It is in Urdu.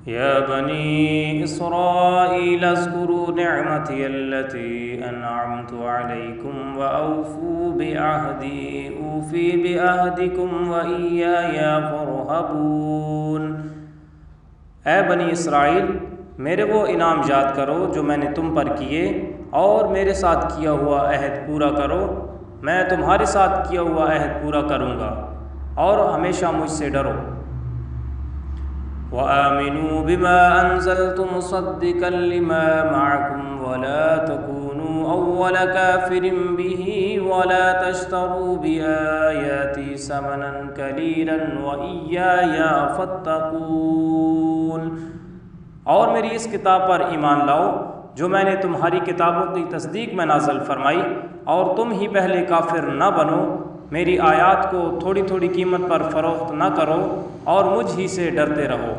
يا بني إسرائيل اذكروا نعمتي التي أنعمت عليكم وأوفوا بعهدي أوفي بعهدكم وإياي فارهبون۔ اے بنی اسرائیل، میرے وہ انعام یاد کرو جو میں نے تم پر کیے، اور میرے ساتھ کیا ہوا عہد پورا کرو۔ میں تمہارے ساتھ کیا ہوا عہد پورا کروں گا، اور ہمیشہ مجھ سے ڈرو۔ وآمنوا بما أنزلت مصدقا لما معكم ولا تكونوا أول كافر به ولا تشتروا بآياتي ثمنا قليلا وإياي فاتقون۔ اور میری اس کتاب پر ایمان لاؤ جو میں نے تمہاری کتابوں کی تصدیق میں نازل فرمائی، اور تم ہی پہلے کافر نہ بنو۔ میری آیات کو تھوڑی تھوڑی قیمت پر فروخت نہ کرو، اور مجھ ہی سے ڈرتے رہو۔